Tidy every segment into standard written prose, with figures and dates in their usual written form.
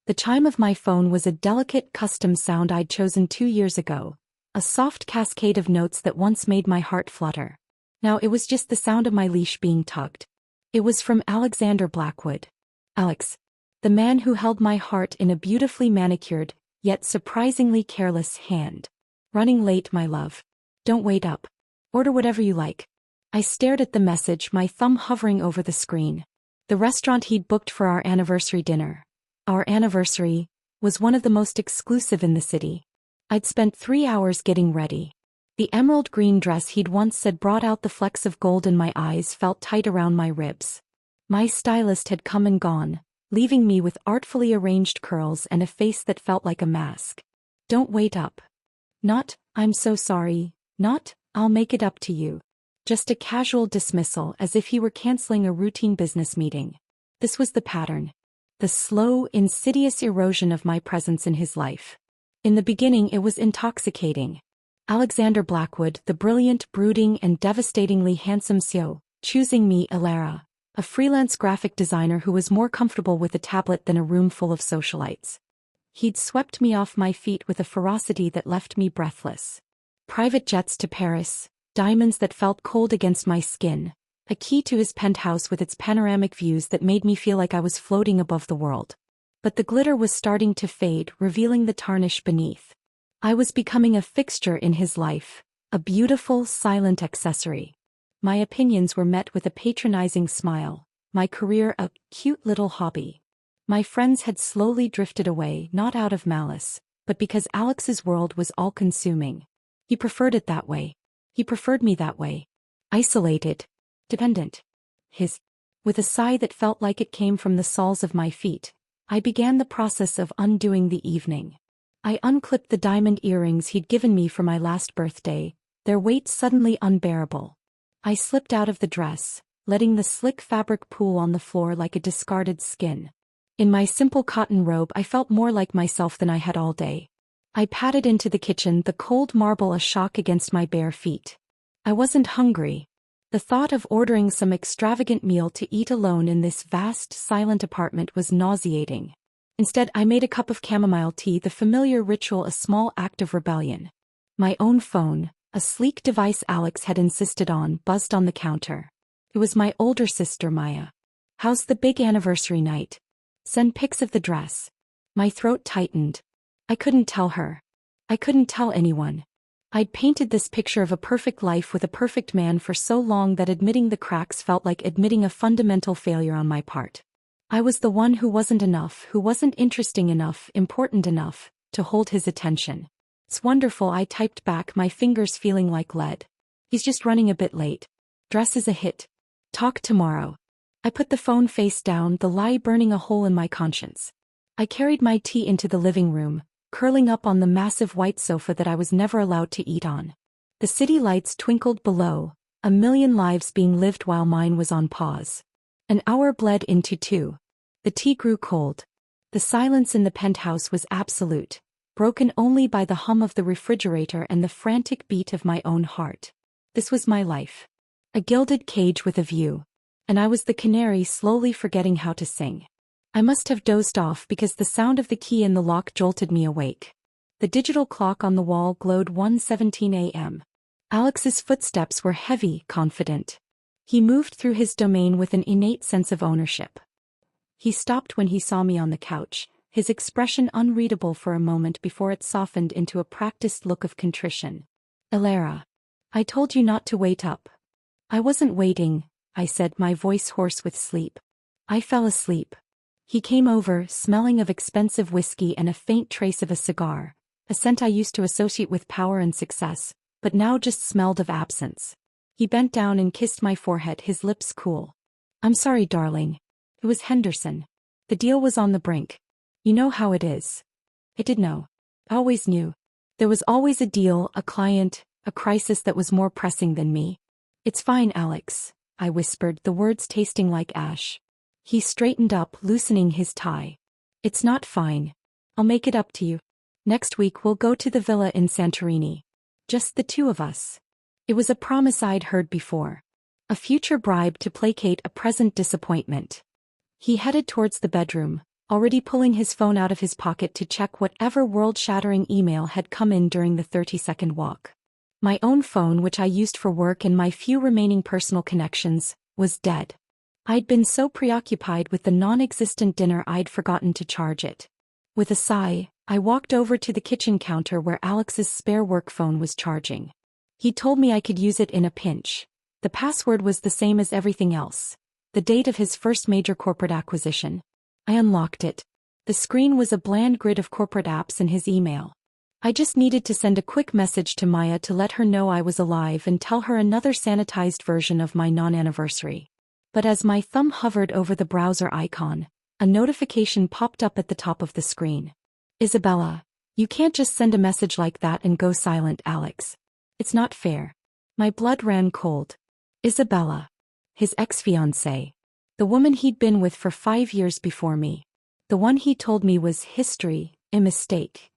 The chime of my phone was a delicate custom sound I'd chosen 2 years ago, a soft cascade of notes that once made my heart flutter. Now it was just the sound of my leash being tugged. It was from Alexander Blackwood. Alex. The man who held my heart in a beautifully manicured, yet surprisingly careless hand. Running late, my love. Don't wait up. Order whatever you like. I stared at the message, my thumb hovering over the screen. The restaurant he'd booked for our anniversary dinner. Our anniversary was one of the most exclusive in the city. I'd spent 3 hours getting ready. The emerald green dress he'd once said brought out the flecks of gold in my eyes felt tight around my ribs. My stylist had come and gone, leaving me with artfully arranged curls and a face that felt like a mask. Don't wait up. Not, I'm so sorry. Not, I'll make it up to you. Just a casual dismissal, as if he were canceling a routine business meeting. This was the pattern. The slow, insidious erosion of my presence in his life. In the beginning it was intoxicating. Alexander Blackwood, the brilliant, brooding and devastatingly handsome CEO, choosing me, Alara, a freelance graphic designer who was more comfortable with a tablet than a room full of socialites. He'd swept me off my feet with a ferocity that left me breathless. Private jets to Paris, diamonds that felt cold against my skin, a key to his penthouse with its panoramic views that made me feel like I was floating above the world. But the glitter was starting to fade, revealing the tarnish beneath. I was becoming a fixture in his life, a beautiful, silent accessory. My opinions were met with a patronizing smile, my career a cute little hobby. My friends had slowly drifted away, not out of malice, but because Alex's world was all-consuming. He preferred it that way. He preferred me that way. Isolated. Dependent. With a sigh that felt like it came from the soles of my feet, I began the process of undoing the evening. I unclipped the diamond earrings he'd given me for my last birthday, their weight suddenly unbearable. I slipped out of the dress, letting the slick fabric pool on the floor like a discarded skin. In my simple cotton robe I felt more like myself than I had all day. I padded into the kitchen, the cold marble a shock against my bare feet. I wasn't hungry. The thought of ordering some extravagant meal to eat alone in this vast, silent apartment was nauseating. Instead, I made a cup of chamomile tea, the familiar ritual, a small act of rebellion. My own phone, a sleek device Alex had insisted on, buzzed on the counter. It was my older sister, Maya. How's the big anniversary night? Send pics of the dress. My throat tightened. I couldn't tell her. I couldn't tell anyone. I'd painted this picture of a perfect life with a perfect man for so long that admitting the cracks felt like admitting a fundamental failure on my part. I was the one who wasn't enough, who wasn't interesting enough, important enough, to hold his attention. It's wonderful, I typed back, my fingers feeling like lead. He's just running a bit late. Dress is a hit. Talk tomorrow. I put the phone face down, the lie burning a hole in my conscience. I carried my tea into the living room, curling up on the massive white sofa that I was never allowed to eat on. The city lights twinkled below, a million lives being lived while mine was on pause. An hour bled into 2. The tea grew cold. The silence in the penthouse was absolute, broken only by the hum of the refrigerator and the frantic beat of my own heart. This was my life. A gilded cage with a view. And I was the canary slowly forgetting how to sing. I must have dozed off because the sound of the key in the lock jolted me awake. The digital clock on the wall glowed 1:17 a.m. Alex's footsteps were heavy, confident. He moved through his domain with an innate sense of ownership. He stopped when he saw me on the couch, his expression unreadable for a moment before it softened into a practiced look of contrition. Alara. I told you not to wait up. I wasn't waiting, I said, my voice hoarse with sleep. I fell asleep. He came over, smelling of expensive whiskey and a faint trace of a cigar, a scent I used to associate with power and success, but now just smelled of absence. He bent down and kissed my forehead, his lips cool. I'm sorry, darling. It was Henderson. The deal was on the brink. You know how it is. I did know. I always knew. There was always a deal, a client, a crisis that was more pressing than me. It's fine, Alex, I whispered, the words tasting like ash. He straightened up, loosening his tie. It's not fine. I'll make it up to you. Next week we'll go to the villa in Santorini. Just the two of us. It was a promise I'd heard before. A future bribe to placate a present disappointment. He headed towards the bedroom, already pulling his phone out of his pocket to check whatever world-shattering email had come in during the 30-second walk. My own phone, which I used for work and my few remaining personal connections, was dead. I'd been so preoccupied with the non-existent dinner I'd forgotten to charge it. With a sigh, I walked over to the kitchen counter where Alex's spare work phone was charging. He told me I could use it in a pinch. The password was the same as everything else. The date of his first major corporate acquisition. I unlocked it. The screen was a bland grid of corporate apps and his email. I just needed to send a quick message to Maya to let her know I was alive and tell her another sanitized version of my non-anniversary. But as my thumb hovered over the browser icon, a notification popped up at the top of the screen. Isabella, you can't just send a message like that and go silent, Alex. It's not fair. My blood ran cold. Isabella. His ex-fiancée. The woman he'd been with for 5 years before me. The one he told me was history, a mistake.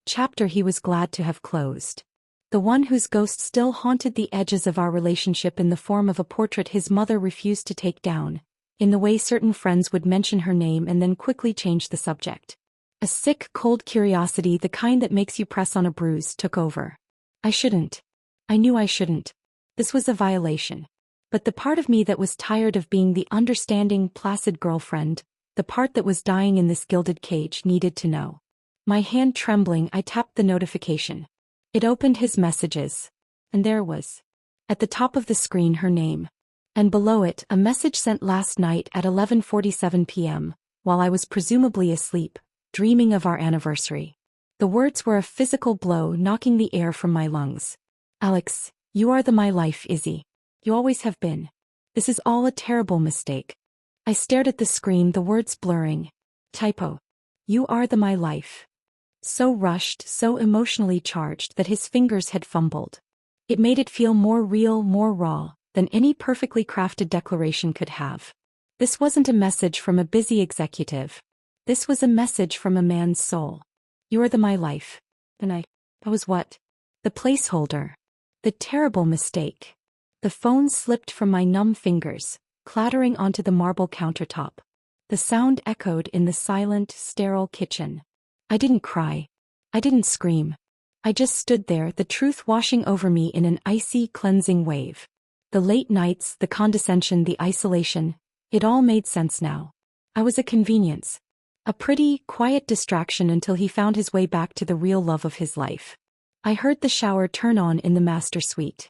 Chapter he was glad to have closed. The one whose ghost still haunted the edges of our relationship in the form of a portrait his mother refused to take down, in the way certain friends would mention her name and then quickly change the subject. A sick, cold curiosity, the kind that makes you press on a bruise, took over. I shouldn't. I knew I shouldn't. This was a violation. But the part of me that was tired of being the understanding, placid girlfriend, the part that was dying in this gilded cage, needed to know. My hand trembling, I tapped the notification. It opened his messages. And there was, at the top of the screen, her name. And below it, a message sent last night at 11:47 p.m., while I was presumably asleep, dreaming of our anniversary. The words were a physical blow, knocking the air from my lungs. Alex, you are my life, Izzy. You always have been. This is all a terrible mistake. I stared at the screen, the words blurring. Typo. You are my life. So rushed, so emotionally charged that his fingers had fumbled. It made it feel more real, more raw, than any perfectly crafted declaration could have. This wasn't a message from a busy executive. This was a message from a man's soul. You are my life. And I was what? The placeholder. The terrible mistake. The phone slipped from my numb fingers, clattering onto the marble countertop. The sound echoed in the silent, sterile kitchen. I didn't cry. I didn't scream. I just stood there, the truth washing over me in an icy, cleansing wave. The late nights, the condescension, the isolation, it all made sense now. I was a convenience. A pretty, quiet distraction until he found his way back to the real love of his life. I heard the shower turn on in the master suite.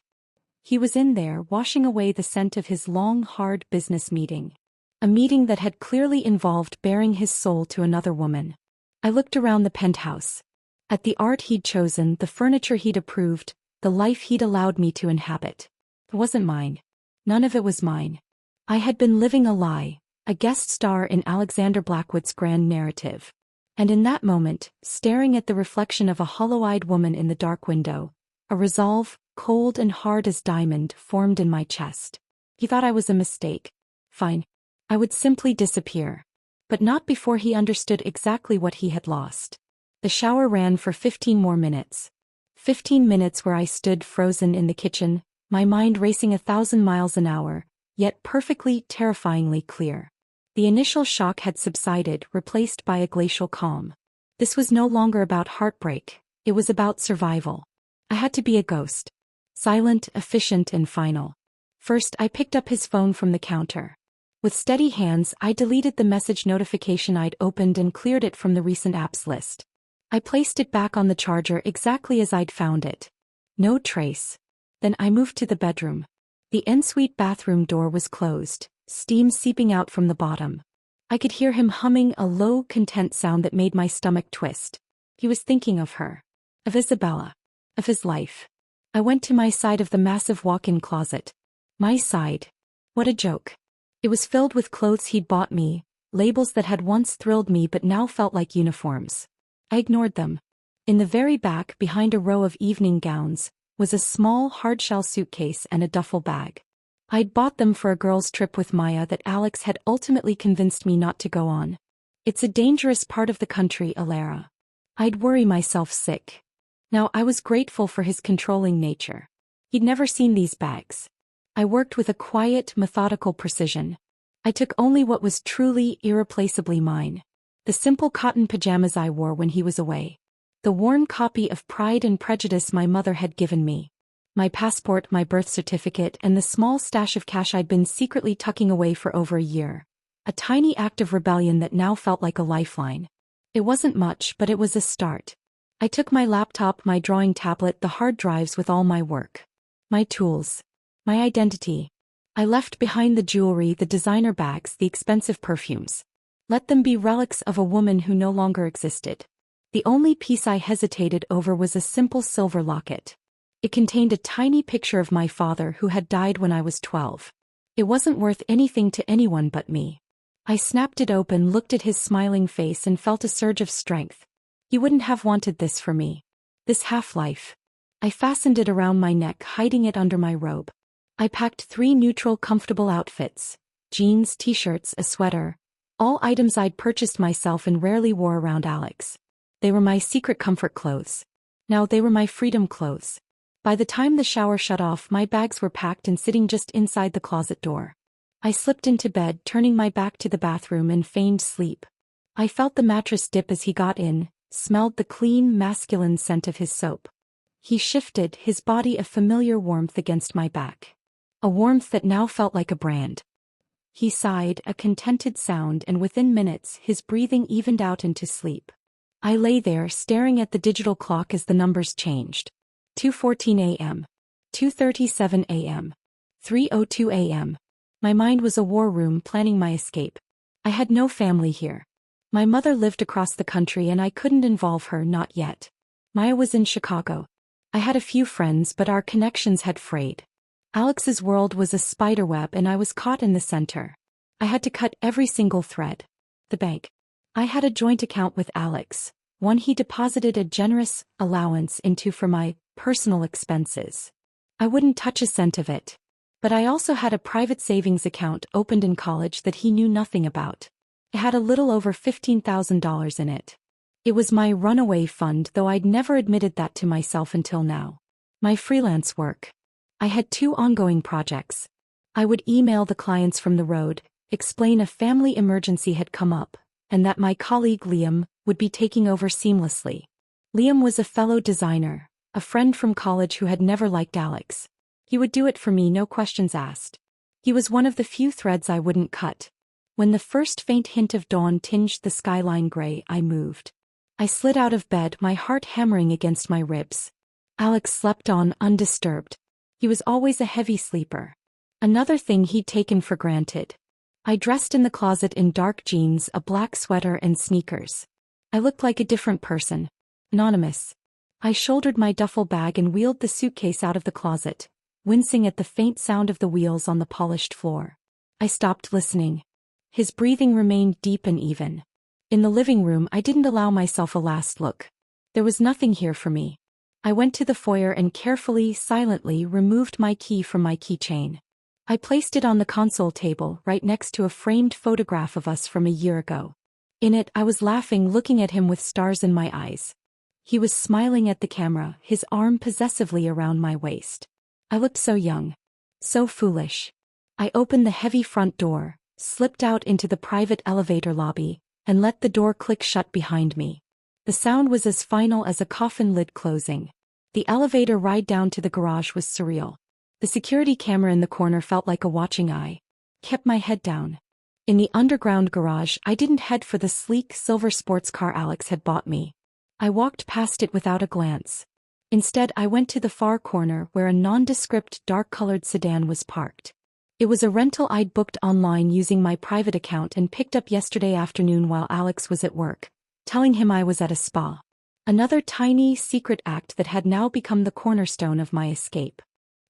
He was in there, washing away the scent of his long, hard business meeting. A meeting that had clearly involved baring his soul to another woman. I looked around the penthouse. At the art he'd chosen, the furniture he'd approved, the life he'd allowed me to inhabit. It wasn't mine. None of it was mine. I had been living a lie, a guest star in Alexander Blackwood's grand narrative. And in that moment, staring at the reflection of a hollow-eyed woman in the dark window, a resolve, cold and hard as diamond, formed in my chest. He thought I was a mistake. Fine. I would simply disappear. But not before he understood exactly what he had lost. The shower ran for 15 more minutes. 15 minutes where I stood frozen in the kitchen, my mind racing 1,000 miles an hour, yet perfectly, terrifyingly clear. The initial shock had subsided, replaced by a glacial calm. This was no longer about heartbreak, it was about survival. I had to be a ghost. Silent, efficient, and final. First, I picked up his phone from the counter. With steady hands, I deleted the message notification I'd opened and cleared it from the recent apps list. I placed it back on the charger exactly as I'd found it. No trace. Then I moved to the bedroom. The ensuite bathroom door was closed, steam seeping out from the bottom. I could hear him humming a low, content sound that made my stomach twist. He was thinking of her. Of Isabella. Of his life. I went to my side of the massive walk-in closet. My side. What a joke. It was filled with clothes he'd bought me, labels that had once thrilled me but now felt like uniforms. I ignored them. In the very back, behind a row of evening gowns, was a small hardshell suitcase and a duffel bag. I'd bought them for a girls' trip with Maya that Alex had ultimately convinced me not to go on. It's a dangerous part of the country, Alara. I'd worry myself sick. Now I was grateful for his controlling nature. He'd never seen these bags. I worked with a quiet, methodical precision. I took only what was truly, irreplaceably mine. The simple cotton pajamas I wore when he was away. The worn copy of Pride and Prejudice my mother had given me. My passport, my birth certificate, and the small stash of cash I'd been secretly tucking away for over a year. A tiny act of rebellion that now felt like a lifeline. It wasn't much, but it was a start. I took my laptop, my drawing tablet, the hard drives with all my work. My tools. My identity. I left behind the jewelry, the designer bags, the expensive perfumes. Let them be relics of a woman who no longer existed. The only piece I hesitated over was a simple silver locket. It contained a tiny picture of my father who had died when I was 12. It wasn't worth anything to anyone but me. I snapped it open, looked at his smiling face, and felt a surge of strength. He wouldn't have wanted this for me. This half-life. I fastened it around my neck, hiding it under my robe. I packed 3 neutral, comfortable outfits. Jeans, t-shirts, a sweater. All items I'd purchased myself and rarely wore around Alex. They were my secret comfort clothes. Now they were my freedom clothes. By the time the shower shut off, my bags were packed and sitting just inside the closet door. I slipped into bed, turning my back to the bathroom, and feigned sleep. I felt the mattress dip as he got in, smelled the clean, masculine scent of his soap. He shifted, his body a familiar warmth against my back. A warmth that now felt like a brand. He sighed, a contented sound, and within minutes his breathing evened out into sleep. I lay there, staring at the digital clock as the numbers changed. 2:14 a.m. 2:37 a.m. 3:02 a.m. My mind was a war room planning my escape. I had no family here. My mother lived across the country and I couldn't involve her, not yet. Maya was in Chicago. I had a few friends, but our connections had frayed. Alex's world was a spiderweb and I was caught in the center. I had to cut every single thread. The bank. I had a joint account with Alex, one he deposited a generous allowance into for my personal expenses. I wouldn't touch a cent of it. But I also had a private savings account opened in college that he knew nothing about. It had a little over $15,000 in it. It was my runaway fund, though I'd never admitted that to myself until now. My freelance work. I had 2 ongoing projects. I would email the clients from the road, explain a family emergency had come up, and that my colleague Liam would be taking over seamlessly. Liam was a fellow designer, a friend from college who had never liked Alex. He would do it for me, no questions asked. He was one of the few threads I wouldn't cut. When the first faint hint of dawn tinged the skyline gray, I moved. I slid out of bed, my heart hammering against my ribs. Alex slept on, undisturbed. He was always a heavy sleeper. Another thing he'd taken for granted. I dressed in the closet in dark jeans, a black sweater, and sneakers. I looked like a different person. Anonymous. I shouldered my duffel bag and wheeled the suitcase out of the closet, wincing at the faint sound of the wheels on the polished floor. I stopped listening. His breathing remained deep and even. In the living room, I didn't allow myself a last look. There was nothing here for me. I went to the foyer and carefully, silently removed my key from my keychain. I placed it on the console table, right next to a framed photograph of us from a year ago. In it, I was laughing, looking at him with stars in my eyes. He was smiling at the camera, his arm possessively around my waist. I looked so young. So foolish. I opened the heavy front door, slipped out into the private elevator lobby, and let the door click shut behind me. The sound was as final as a coffin lid closing. The elevator ride down to the garage was surreal. The security camera in the corner felt like a watching eye. Kept my head down. In the underground garage, I didn't head for the sleek silver sports car Alex had bought me. I walked past it without a glance. Instead, I went to the far corner where a nondescript dark-colored sedan was parked. It was a rental I'd booked online using my private account and picked up yesterday afternoon while Alex was at work, telling him I was at a spa. Another tiny, secret act that had now become the cornerstone of my escape.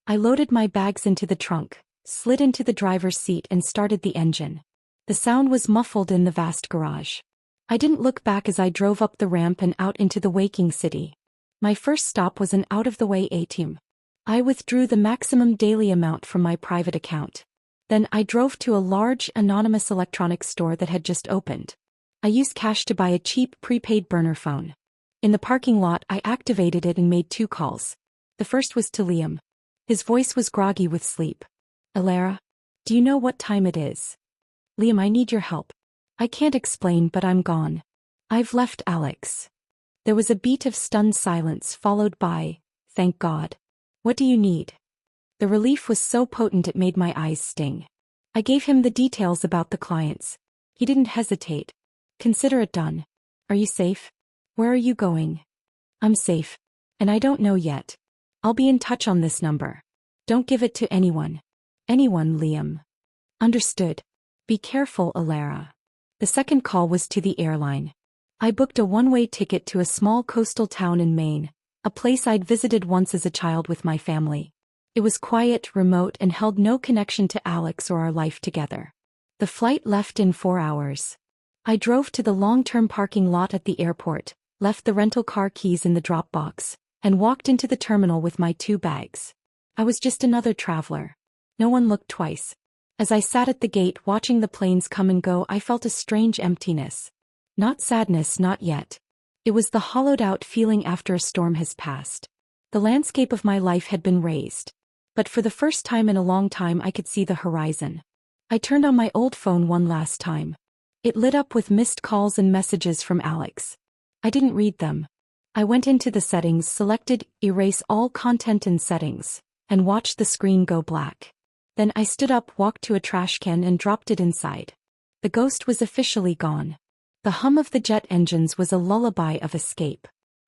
I loaded my bags into the trunk, slid into the driver's seat and started the engine. The sound was muffled in the vast garage. I didn't look back as I drove up the ramp and out into the waking city. My first stop was an out-of-the-way ATM. I withdrew the maximum daily amount from my private account. Then I drove to a large, anonymous electronics store that had just opened. I used cash to buy a cheap prepaid burner phone. In the parking lot, I activated it and made 2 calls. The first was to Liam. His voice was groggy with sleep. "Alara? Do you know what time it is?" "Liam, I need your help." I can't explain, but I'm gone. I've left Alex. There was a beat of stunned silence followed by, thank God. What do you need? The relief was so potent it made my eyes sting. I gave him the details about the clients. He didn't hesitate. Consider it done. Are you safe? Where are you going? I'm safe. And I don't know yet. I'll be in touch on this number. Don't give it to anyone. Anyone, Liam. Understood. Be careful, Alara. The second call was to the airline. I booked a one-way ticket to a small coastal town in Maine, a place I'd visited once as a child with my family. It was quiet, remote, and held no connection to Alex or our life together. The flight left in 4 hours. I drove to the long-term parking lot at the airport, left the rental car keys in the drop box, and walked into the terminal with my 2 bags. I was just another traveler. No one looked twice. As I sat at the gate watching the planes come and go, I felt a strange emptiness. Not sadness, not yet. It was the hollowed-out feeling after a storm has passed. The landscape of my life had been raised. But for the first time in a long time I could see the horizon. I turned on my old phone one last time. It lit up with missed calls and messages from Alex. I didn't read them. I went into the settings, selected Erase All Content in Settings, and watched the screen go black. Then I stood up, walked to a trash can and dropped it inside. The ghost was officially gone. The hum of the jet engines was a lullaby of escape.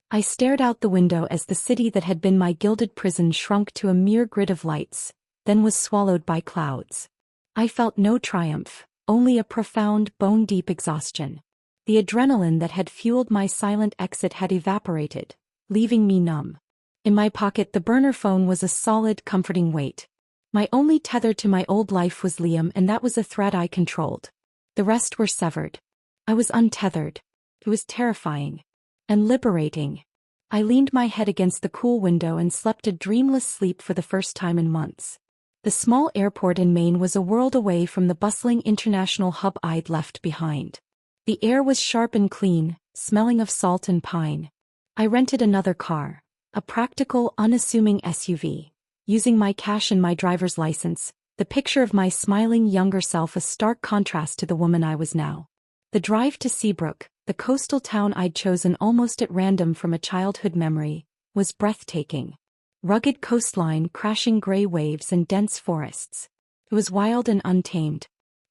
I stared out the window as the city that had been my gilded prison shrunk to a mere grid of lights, then was swallowed by clouds. I felt no triumph, only a profound, bone-deep exhaustion. The adrenaline that had fueled my silent exit had evaporated, leaving me numb. In my pocket the burner phone was a solid, comforting weight. My only tether to my old life was Liam, and that was a thread I controlled. The rest were severed. I was untethered. It was terrifying. And liberating. I leaned my head against the cool window and slept a dreamless sleep for the first time in months. The small airport in Maine was a world away from the bustling international hub I'd left behind. The air was sharp and clean, smelling of salt and pine. I rented another car, a practical, unassuming SUV. Using my cash and my driver's license, the picture of my smiling younger self a stark contrast to the woman I was now. The drive to Seabrook, the coastal town I'd chosen almost at random from a childhood memory, was breathtaking. Rugged coastline, crashing gray waves and dense forests. It was wild and untamed.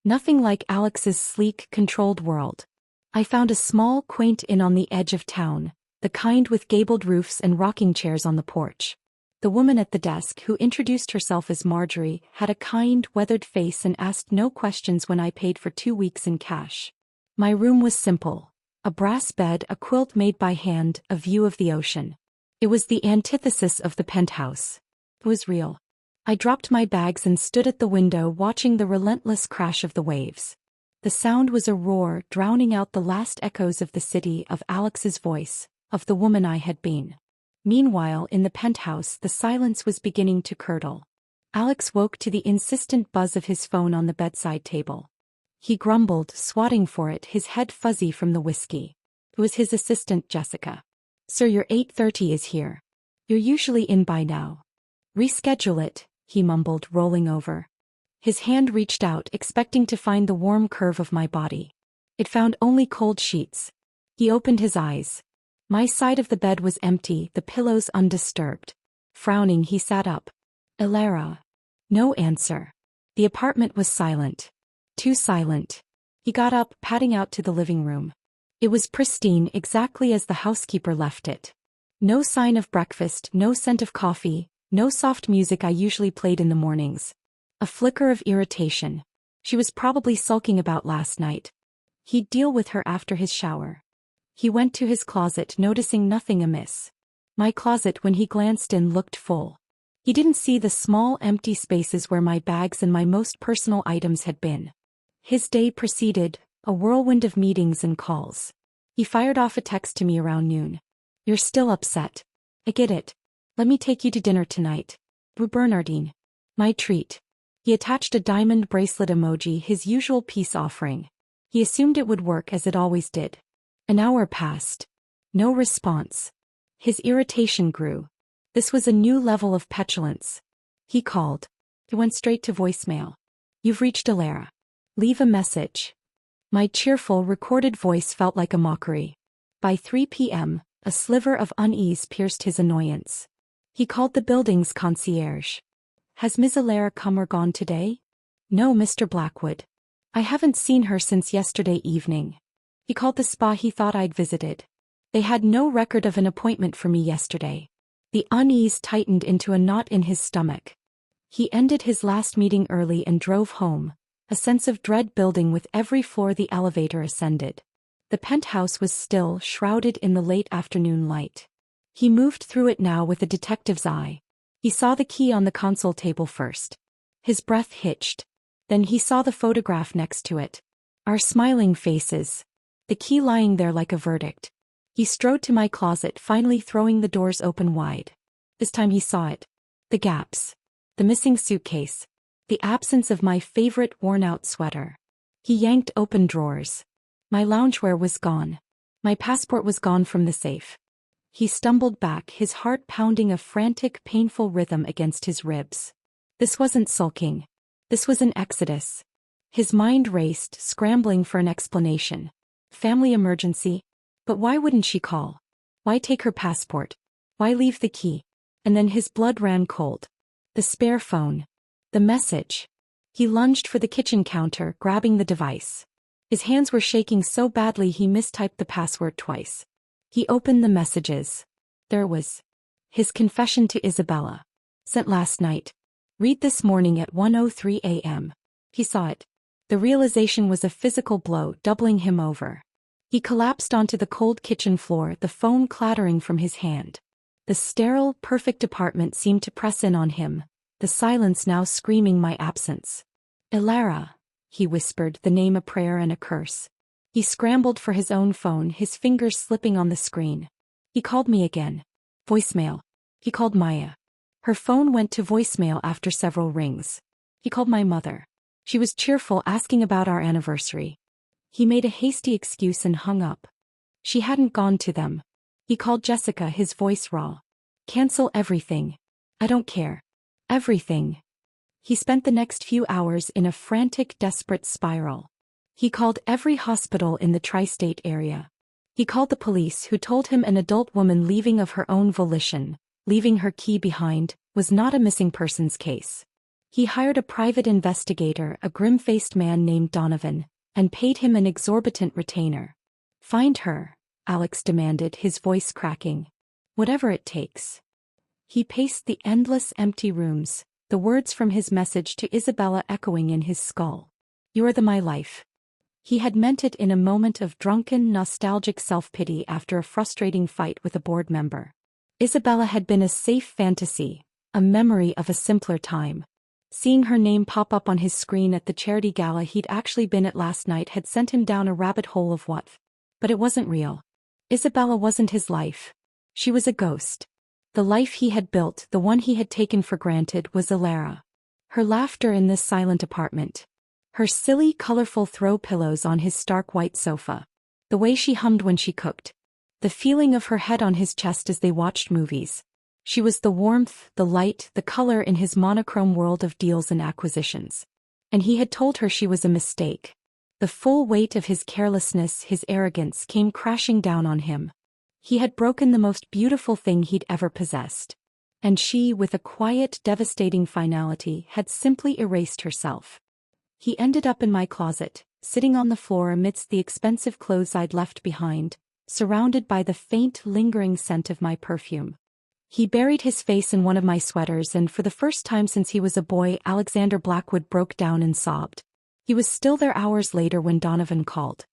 Nothing like Alex's sleek, controlled world. I found a small, quaint inn on the edge of town, the kind with gabled roofs and rocking chairs on the porch. The woman at the desk, who introduced herself as Marjorie, had a kind, weathered face and asked no questions when I paid for 2 weeks in cash. My room was simple. A brass bed, a quilt made by hand, a view of the ocean. It was the antithesis of the penthouse. It was real. I dropped my bags and stood at the window watching the relentless crash of the waves. The sound was a roar, drowning out the last echoes of the city, of Alex's voice, of the woman I had been. Meanwhile, in the penthouse, the silence was beginning to curdle. Alex woke to the insistent buzz of his phone on the bedside table. He grumbled, swatting for it, his head fuzzy from the whiskey. It was his assistant, Jessica. "Sir, your 8:30 is here. You're usually in by now." "Reschedule it," he mumbled, rolling over. His hand reached out, expecting to find the warm curve of my body. It found only cold sheets. He opened his eyes. My side of the bed was empty, the pillows undisturbed. Frowning, he sat up. "Alara." No answer. The apartment was silent. Too silent. He got up, padding out to the living room. It was pristine, exactly as the housekeeper left it. No sign of breakfast, no scent of coffee, no soft music I usually played in the mornings. A flicker of irritation. She was probably sulking about last night. He'd deal with her after his shower. He went to his closet, noticing nothing amiss. My closet, when he glanced in, looked full. He didn't see the small, empty spaces where my bags and my most personal items had been. His day proceeded, a whirlwind of meetings and calls. He fired off a text to me around noon. "You're still upset. I get it. Let me take you to dinner tonight. Rue Bernardine. My treat." He attached a diamond bracelet emoji, his usual peace offering. He assumed it would work, as it always did. An hour passed. No response. His irritation grew. This was a new level of petulance. He called. It went straight to voicemail. "You've reached Alara. Leave a message." My cheerful, recorded voice felt like a mockery. By 3 p.m., a sliver of unease pierced his annoyance. He called the building's concierge. "Has Ms. Alara come or gone today?" "No, Mr. Blackwood. I haven't seen her since yesterday evening." He called the spa he thought I'd visited. "They had no record of an appointment for me yesterday." The unease tightened into a knot in his stomach. He ended his last meeting early and drove home, a sense of dread building with every floor the elevator ascended. The penthouse was still, shrouded in the late afternoon light. He moved through it now with a detective's eye. He saw the key on the console table first. His breath hitched. Then he saw the photograph next to it. Our smiling faces. The key lying there like a verdict. He strode to my closet, finally throwing the doors open wide. This time he saw it. The gaps. The missing suitcase. The absence of my favorite worn-out sweater. He yanked open drawers. My loungewear was gone. My passport was gone from the safe. He stumbled back, his heart pounding a frantic, painful rhythm against his ribs. This wasn't sulking. This was an exodus. His mind raced, scrambling for an explanation. Family emergency? But why wouldn't she call? Why take her passport? Why leave the key? And then his blood ran cold. The spare phone. The message. He lunged for the kitchen counter, grabbing the device. His hands were shaking so badly he mistyped the password twice. He opened the messages. There it was. His confession to Isabella. Sent last night. Read this morning at 1:03 a.m. He saw it. The realization was a physical blow, doubling him over. He collapsed onto the cold kitchen floor, the phone clattering from his hand. The sterile, perfect apartment seemed to press in on him, the silence now screaming my absence. "Alara," he whispered, the name a prayer and a curse. He scrambled for his own phone, his fingers slipping on the screen. He called me again. Voicemail. He called Maya. Her phone went to voicemail after several rings. He called my mother. She was cheerful, asking about our anniversary. He made a hasty excuse and hung up. She hadn't gone to them. He called Jessica, his voice raw. "Cancel everything. I don't care. Everything." He spent the next few hours in a frantic, desperate spiral. He called every hospital in the tri-state area. He called the police, who told him an adult woman leaving of her own volition, leaving her key behind, was not a missing persons case. He hired a private investigator, a grim-faced man named Donovan, and paid him an exorbitant retainer. "Find her," Alex demanded, his voice cracking. "Whatever it takes." He paced the endless empty rooms, the words from his message to Isabella echoing in his skull. "You're my life." He had meant it in a moment of drunken, nostalgic self-pity after a frustrating fight with a board member. Isabella had been a safe fantasy, a memory of a simpler time. Seeing her name pop up on his screen at the charity gala he'd actually been at last night had sent him down a rabbit hole of what. But it wasn't real. Isabella wasn't his life. She was a ghost. The life he had built, the one he had taken for granted, was Alara. Her laughter in this silent apartment. Her silly, colorful throw pillows on his stark white sofa. The way she hummed when she cooked. The feeling of her head on his chest as they watched movies. She was the warmth, the light, the color in his monochrome world of deals and acquisitions. And he had told her she was a mistake. The full weight of his carelessness, his arrogance, came crashing down on him. He had broken the most beautiful thing he'd ever possessed. And she, with a quiet, devastating finality, had simply erased herself. He ended up in my closet, sitting on the floor amidst the expensive clothes I'd left behind, surrounded by the faint, lingering scent of my perfume. He buried his face in one of my sweaters, and for the first time since he was a boy, Alexander Blackwood broke down and sobbed. He was still there hours later when Donovan called.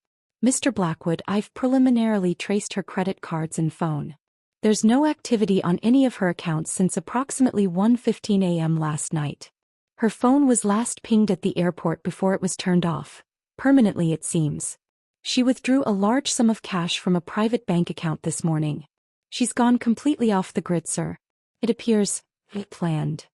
"Mr. Blackwood, I've preliminarily traced her credit cards and phone. There's no activity on any of her accounts since approximately 1:15 a.m. last night. Her phone was last pinged at the airport before it was turned off. Permanently, it seems. She withdrew a large sum of cash from a private bank account this morning. She's gone completely off the grid, sir. It appears planned."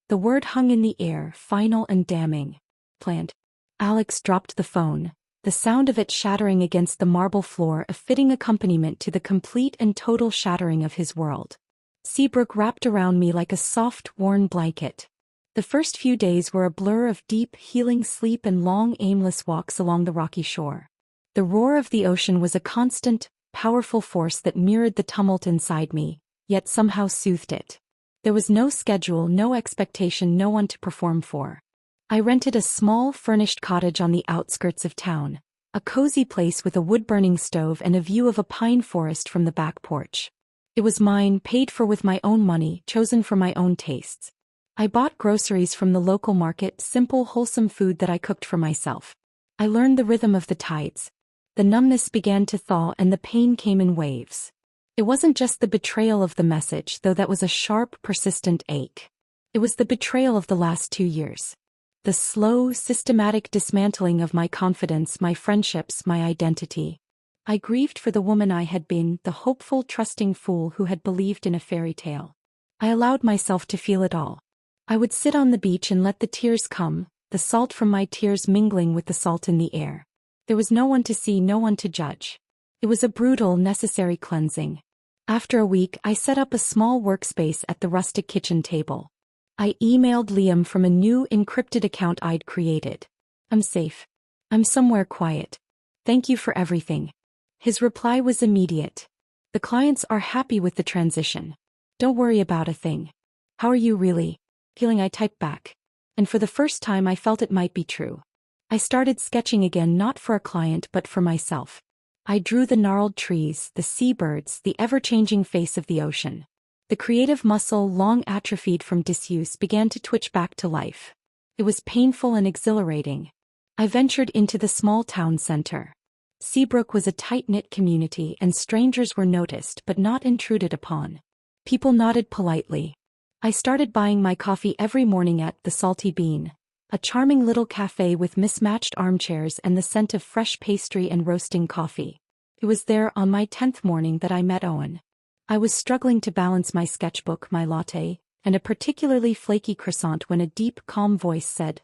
The word hung in the air, final and damning. Planned. Alex dropped the phone, the sound of it shattering against the marble floor a fitting accompaniment to the complete and total shattering of his world. Seabrook wrapped around me like a soft, worn blanket. The first few days were a blur of deep, healing sleep and long, aimless walks along the rocky shore. The roar of the ocean was a constant, powerful force that mirrored the tumult inside me, yet somehow soothed it. There was no schedule, no expectation, no one to perform for. I rented a small, furnished cottage on the outskirts of town, a cozy place with a wood-burning stove and a view of a pine forest from the back porch. It was mine, paid for with my own money, chosen for my own tastes. I bought groceries from the local market, simple, wholesome food that I cooked for myself. I learned the rhythm of the tides. The numbness began to thaw and the pain came in waves. It wasn't just the betrayal of the message, though that was a sharp, persistent ache. It was the betrayal of the last 2 years. The slow, systematic dismantling of my confidence, my friendships, my identity. I grieved for the woman I had been, the hopeful, trusting fool who had believed in a fairy tale. I allowed myself to feel it all. I would sit on the beach and let the tears come, the salt from my tears mingling with the salt in the air. There was no one to see, no one to judge. It was a brutal, necessary cleansing. After a week, I set up a small workspace at the rustic kitchen table. I emailed Liam from a new encrypted account I'd created. "I'm safe. I'm somewhere quiet. Thank you for everything." His reply was immediate. "The clients are happy with the transition. Don't worry about a thing. How are you really feeling?" I typed back. And for the first time I felt it might be true. I started sketching again, not for a client but for myself. I drew the gnarled trees, the seabirds, the ever-changing face of the ocean. The creative muscle, long atrophied from disuse, began to twitch back to life. It was painful and exhilarating. I ventured into the small town center. Seabrook was a tight-knit community and strangers were noticed but not intruded upon. People nodded politely. I started buying my coffee every morning at the Salty Bean, a charming little cafe with mismatched armchairs and the scent of fresh pastry and roasting coffee. It was there on my 10th morning that I met Owen. I was struggling to balance my sketchbook, my latte, and a particularly flaky croissant when a deep, calm voice said,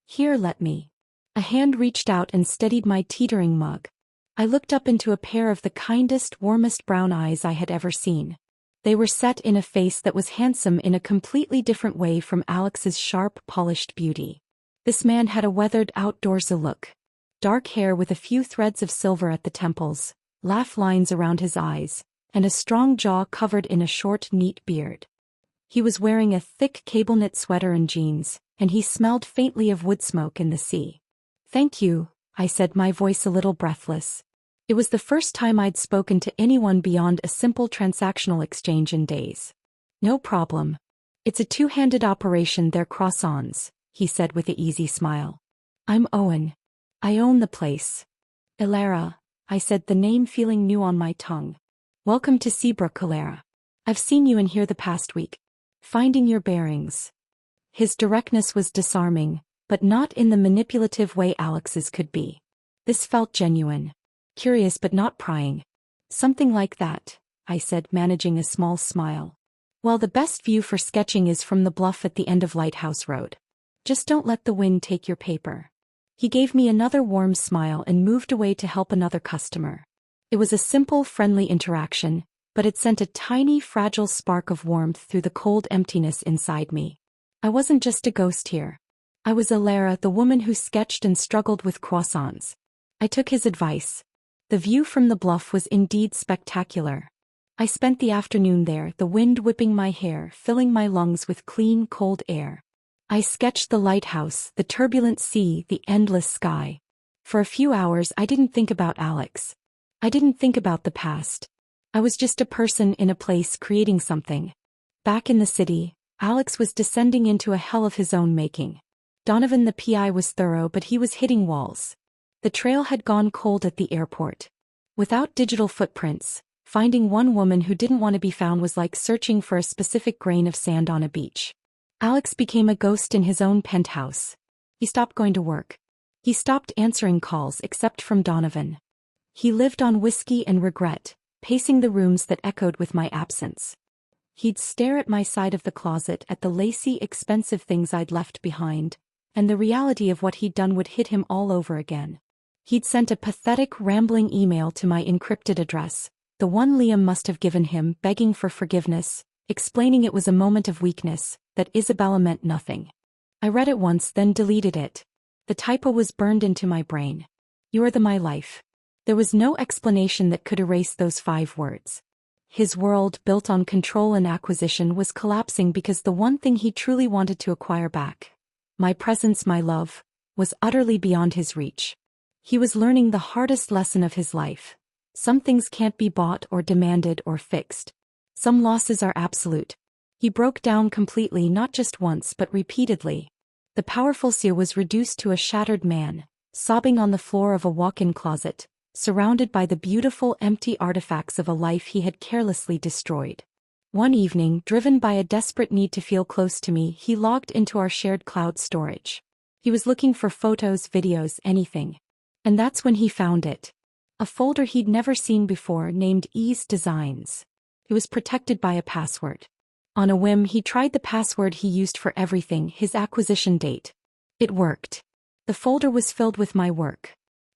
"Here, let me." A hand reached out and steadied my teetering mug. I looked up into a pair of the kindest, warmest brown eyes I had ever seen. They were set in a face that was handsome in a completely different way from Alex's sharp, polished beauty. This man had a weathered, outdoorsy look. Dark hair with a few threads of silver at the temples, laugh lines around his eyes, and a strong jaw covered in a short, neat beard. He was wearing a thick cable-knit sweater and jeans, and he smelled faintly of wood smoke in the sea. "Thank you," I said, my voice a little breathless. It was the first time I'd spoken to anyone beyond a simple transactional exchange in days. "No problem. It's a two-handed operation, they're croissants," he said with an easy smile. "I'm Owen. I own the place." "Ilara," I said, the name feeling new on my tongue. "Welcome to Seabrook, Ilara. I've seen you in here the past week. Finding your bearings." His directness was disarming, but not in the manipulative way Alex's could be. This felt genuine. Curious but not prying. "Something like that," I said, managing a small smile. "Well, the best view for sketching is from the bluff at the end of Lighthouse Road. Just don't let the wind take your paper." He gave me another warm smile and moved away to help another customer. It was a simple, friendly interaction, but it sent a tiny, fragile spark of warmth through the cold emptiness inside me. I wasn't just a ghost here. I was Ilara, the woman who sketched and struggled with croissants. I took his advice. The view from the bluff was indeed spectacular. I spent the afternoon there, the wind whipping my hair, filling my lungs with clean, cold air. I sketched the lighthouse, the turbulent sea, the endless sky. For a few hours I didn't think about Alex. I didn't think about the past. I was just a person in a place creating something. Back in the city, Alex was descending into a hell of his own making. Donovan the PI was thorough, but he was hitting walls. The trail had gone cold at the airport. Without digital footprints, finding one woman who didn't want to be found was like searching for a specific grain of sand on a beach. Alex became a ghost in his own penthouse. He stopped going to work. He stopped answering calls except from Donovan. He lived on whiskey and regret, pacing the rooms that echoed with my absence. He'd stare at my side of the closet, at the lacy, expensive things I'd left behind, and the reality of what he'd done would hit him all over again. He'd sent a pathetic, rambling email to my encrypted address, the one Liam must have given him, begging for forgiveness, explaining it was a moment of weakness, that Isabella meant nothing. I read it once, then deleted it. The typo was burned into my brain. "You're my life. There was no explanation that could erase those 5 words. His world, built on control and acquisition, was collapsing because the one thing he truly wanted to acquire back, my presence, my love, was utterly beyond his reach. He was learning the hardest lesson of his life. Some things can't be bought or demanded or fixed. Some losses are absolute. He broke down completely, not just once but repeatedly. The powerful Sia was reduced to a shattered man, sobbing on the floor of a walk-in closet, surrounded by the beautiful empty artifacts of a life he had carelessly destroyed. One evening, driven by a desperate need to feel close to me, he logged into our shared cloud storage. He was looking for photos, videos, anything. And that's when he found it. A folder he'd never seen before, named Ease Designs. It was protected by a password. On a whim, he tried the password he used for everything, his acquisition date. It worked. The folder was filled with my work.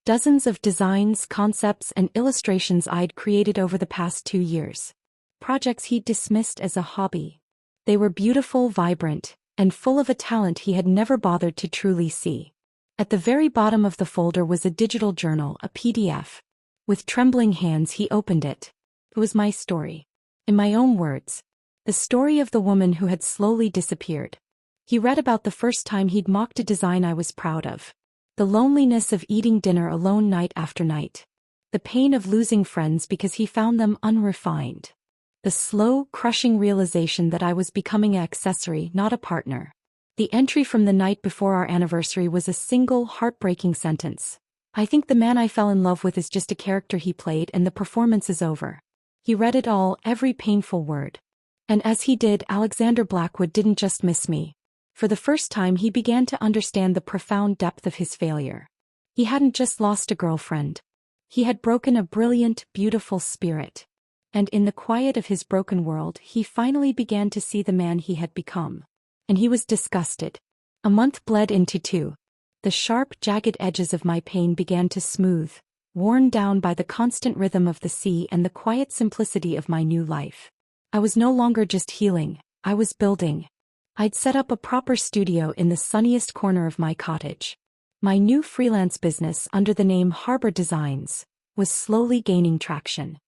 Dozens of designs, concepts, and illustrations I'd created over the past 2 years. Projects he'd dismissed as a hobby. They were beautiful, vibrant, and full of a talent he had never bothered to truly see. At the very bottom of the folder was a digital journal, a PDF. With trembling hands, he opened it. It was my story. In my own words. The story of the woman who had slowly disappeared. He read about the first time he'd mocked a design I was proud of. The loneliness of eating dinner alone night after night. The pain of losing friends because he found them unrefined. The slow, crushing realization that I was becoming an accessory, not a partner. The entry from the night before our anniversary was a single, heartbreaking sentence. I think the man I fell in love with is just a character he played and the performance is over. He read it all, every painful word. And as he did, Alexander Blackwood didn't just miss me. For the first time he began to understand the profound depth of his failure. He hadn't just lost a girlfriend. He had broken a brilliant, beautiful spirit. And in the quiet of his broken world, he finally began to see the man he had become. And he was disgusted. A month bled into 2. The sharp, jagged edges of my pain began to smooth, worn down by the constant rhythm of the sea and the quiet simplicity of my new life. I was no longer just healing, I was building. I'd set up a proper studio in the sunniest corner of my cottage. My new freelance business, under the name Harbor Designs, was slowly gaining traction.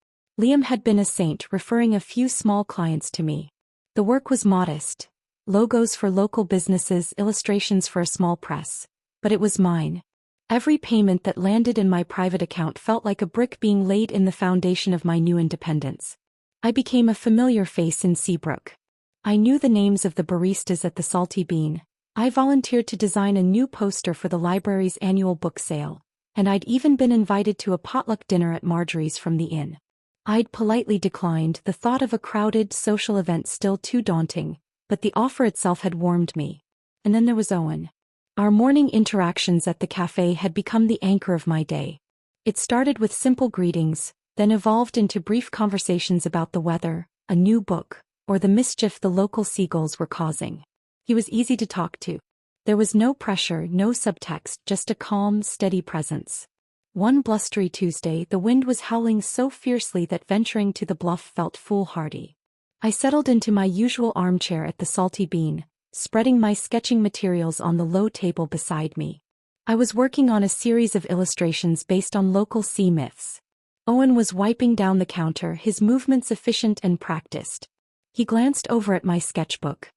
Liam had been a saint, referring a few small clients to me. The work was modest. Logos for local businesses, illustrations for a small press. But it was mine. Every payment that landed in my private account felt like a brick being laid in the foundation of my new independence. I became a familiar face in Seabrook. I knew the names of the baristas at the Salty Bean. I volunteered to design a new poster for the library's annual book sale, and I'd even been invited to a potluck dinner at Marjorie's from the inn. I'd politely declined, the thought of a crowded social event still too daunting, but the offer itself had warmed me. And then there was Owen. Our morning interactions at the cafe had become the anchor of my day. It started with simple greetings, then evolved into brief conversations about the weather, a new book, or the mischief the local seagulls were causing. He was easy to talk to. There was no pressure, no subtext, just a calm, steady presence. One blustery Tuesday, the wind was howling so fiercely that venturing to the bluff felt foolhardy. I settled into my usual armchair at the Salty Bean, spreading my sketching materials on the low table beside me. I was working on a series of illustrations based on local sea myths. Owen was wiping down the counter, his movements efficient and practiced. He glanced over at my sketchbook.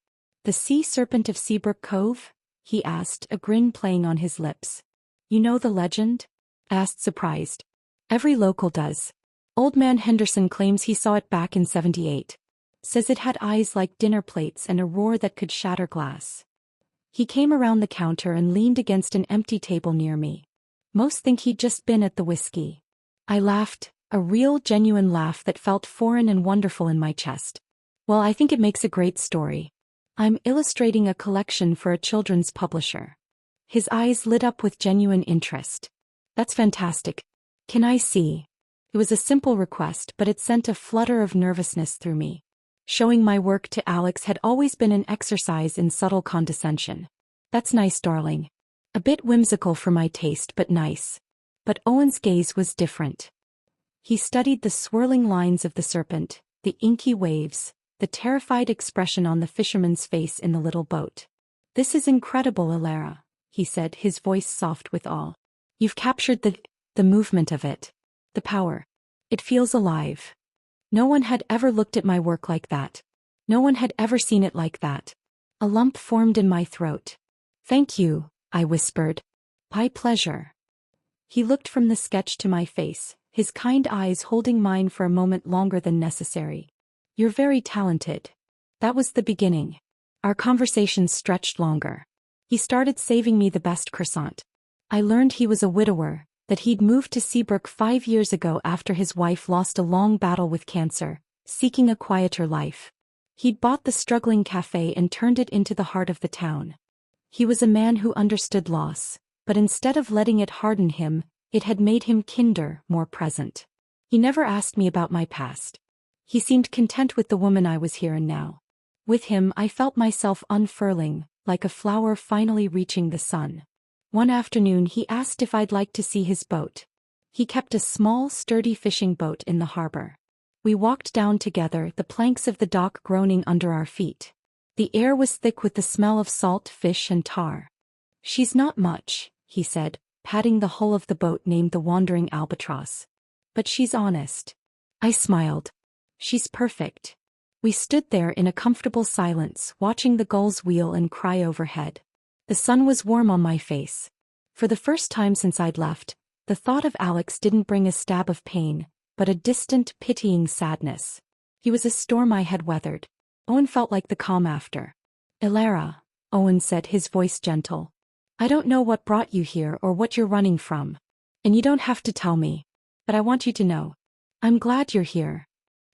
"The sea serpent of Seabrook Cove?" he asked, a grin playing on his lips. "You know the legend?" asked surprised. "Every local does. Old man Henderson claims he saw it back in '78. Says it had eyes like dinner plates and a roar that could shatter glass." He came around the counter and leaned against an empty table near me. "Most think he'd just been at the whiskey." I laughed, a real, genuine laugh that felt foreign and wonderful in my chest. "Well, I think it makes a great story. I'm illustrating a collection for a children's publisher." His eyes lit up with genuine interest. "That's fantastic. Can I see?" It was a simple request, but it sent a flutter of nervousness through me. Showing my work to Alex had always been an exercise in subtle condescension. "That's nice, darling. A bit whimsical for my taste, but nice." But Owen's gaze was different. He studied the swirling lines of the serpent, the inky waves, the terrified expression on the fisherman's face in the little boat. "This is incredible, Alara," he said, his voice soft with awe. "You've captured the movement of it. The power. It feels alive. No one had ever looked at my work like that. No one had ever seen it like that. A lump formed in my throat. Thank you, I whispered. My pleasure. He looked from the sketch to my face, his kind eyes holding mine for a moment longer than necessary. You're very talented. That was the beginning. Our conversation stretched longer. He started saving me the best croissant. I learned he was a widower, that he'd moved to Seabrook 5 years ago after his wife lost a long battle with cancer, seeking a quieter life. He'd bought the struggling cafe and turned it into the heart of the town. He was a man who understood loss, but instead of letting it harden him, it had made him kinder, more present. He never asked me about my past. He seemed content with the woman I was here and now. With him I felt myself unfurling, like a flower finally reaching the sun. One afternoon he asked if I'd like to see his boat. He kept a small, sturdy fishing boat in the harbor. We walked down together, the planks of the dock groaning under our feet. The air was thick with the smell of salt fish and tar. She's not much, he said, patting the hull of the boat named the Wandering Albatross. But she's honest. I smiled. She's perfect. We stood there in a comfortable silence, watching the gulls wheel and cry overhead. The sun was warm on my face. For the first time since I'd left, the thought of Alex didn't bring a stab of pain, but a distant, pitying sadness. He was a storm I had weathered. Owen felt like the calm after. Elara, Owen said, his voice gentle. I don't know what brought you here or what you're running from. And you don't have to tell me. But I want you to know. I'm glad you're here.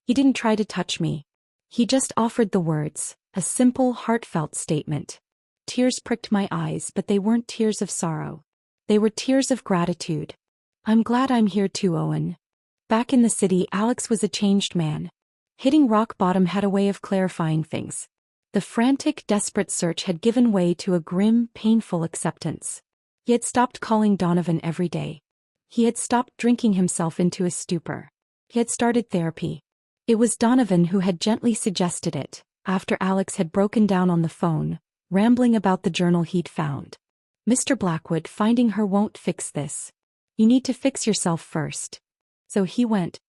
He didn't try to touch me. He just offered the words, a simple, heartfelt statement. Tears pricked my eyes, but they weren't tears of sorrow. They were tears of gratitude. I'm glad I'm here too, Owen. Back in the city, Alex was a changed man. Hitting rock bottom had a way of clarifying things. The frantic, desperate search had given way to a grim, painful acceptance. He had stopped calling Donovan every day. He had stopped drinking himself into a stupor. He had started therapy. It was Donovan who had gently suggested it, after Alex had broken down on the phone, rambling about the journal he'd found. Mr. Blackwood, finding her won't fix this. You need to fix yourself first. So he went.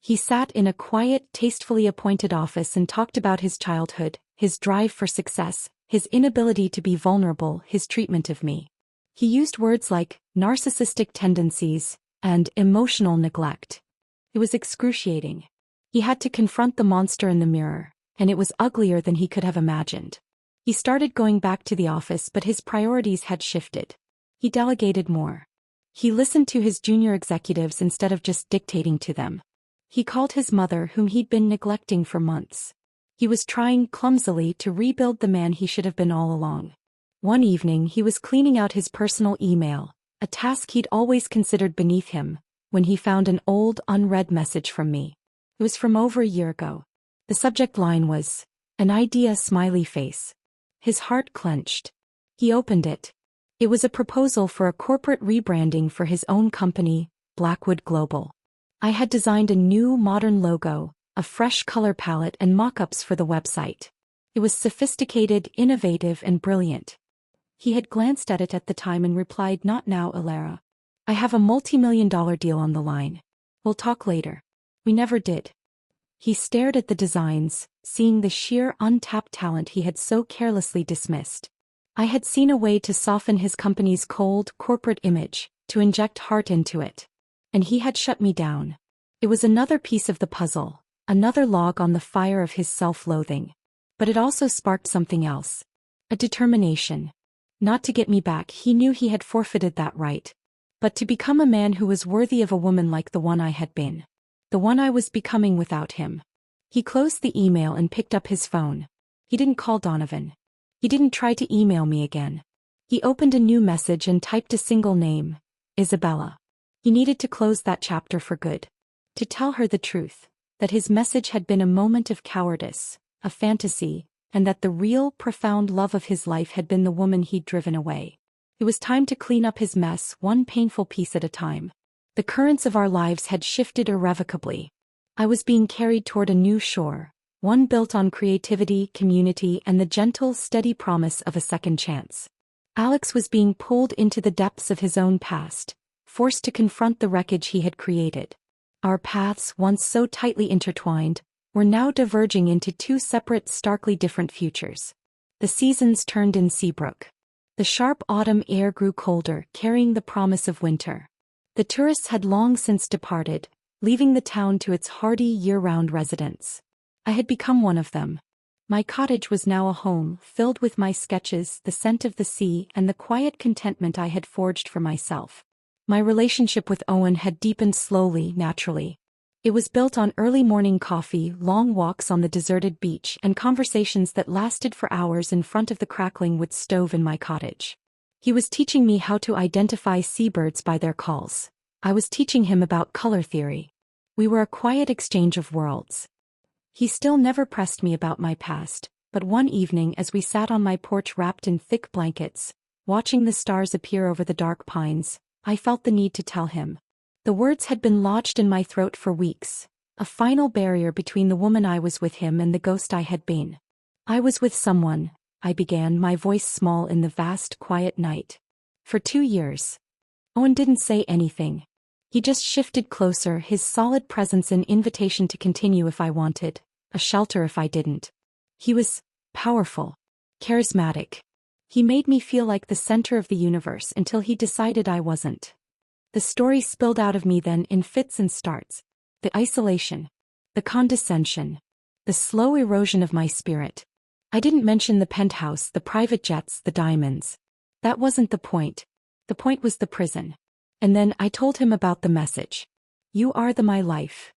He sat in a quiet, tastefully appointed office and talked about his childhood, his drive for success, his inability to be vulnerable, his treatment of me. He used words like narcissistic tendencies and emotional neglect. It was excruciating. He had to confront the monster in the mirror, and it was uglier than he could have imagined. He started going back to the office, but his priorities had shifted. He delegated more. He listened to his junior executives instead of just dictating to them. He called his mother, whom he'd been neglecting for months. He was trying clumsily to rebuild the man he should have been all along. One evening he was cleaning out his personal email, a task he'd always considered beneath him, when he found an old, unread message from me. It was from over a year ago. The subject line was, an idea smiley face. His heart clenched. He opened it. It was a proposal for a corporate rebranding for his own company, Blackwood Global. I had designed a new, modern logo, a fresh color palette and mock-ups for the website. It was sophisticated, innovative, and brilliant. He had glanced at it at the time and replied, Not now, Elara. I have a multi-million-dollar deal on the line. We'll talk later. We never did. He stared at the designs, seeing the sheer untapped talent he had so carelessly dismissed. I had seen a way to soften his company's cold, corporate image, to inject heart into it. And he had shut me down. It was another piece of the puzzle, another log on the fire of his self-loathing. But it also sparked something else. A determination. Not to get me back, he knew he had forfeited that right. But to become a man who was worthy of a woman like the one I had been. The one I was becoming without him. He closed the email and picked up his phone. He didn't call Donovan. He didn't try to email me again. He opened a new message and typed a single name, Isabella. He needed to close that chapter for good. To tell her the truth, that his message had been a moment of cowardice, a fantasy, and that the real, profound love of his life had been the woman he'd driven away. It was time to clean up his mess, one painful piece at a time. The currents of our lives had shifted irrevocably. I was being carried toward a new shore, one built on creativity, community, and the gentle, steady promise of a second chance. Alex was being pulled into the depths of his own past, forced to confront the wreckage he had created. Our paths, once so tightly intertwined, were now diverging into two separate, starkly different futures. The seasons turned in Seabrook. The sharp autumn air grew colder, carrying the promise of winter. The tourists had long since departed, leaving the town to its hardy year-round residents. I had become one of them. My cottage was now a home, filled with my sketches, the scent of the sea, and the quiet contentment I had forged for myself. My relationship with Owen had deepened slowly, naturally. It was built on early morning coffee, long walks on the deserted beach, and conversations that lasted for hours in front of the crackling wood stove in my cottage. He was teaching me how to identify seabirds by their calls. I was teaching him about color theory. We were a quiet exchange of worlds. He still never pressed me about my past, but one evening as we sat on my porch wrapped in thick blankets, watching the stars appear over the dark pines, I felt the need to tell him. The words had been lodged in my throat for weeks, a final barrier between the woman I was with him and the ghost I had been. I was with someone, I began, my voice small in the vast, quiet night. For 2 years. Owen didn't say anything. He just shifted closer, his solid presence an invitation to continue if I wanted, a shelter if I didn't. He was powerful, charismatic. He made me feel like the center of the universe until he decided I wasn't. The story spilled out of me then in fits and starts. The isolation, the condescension, the slow erosion of my spirit. I didn't mention the penthouse, the private jets, the diamonds. That wasn't the point. The point was the prison. And then I told him about the message. You are my life.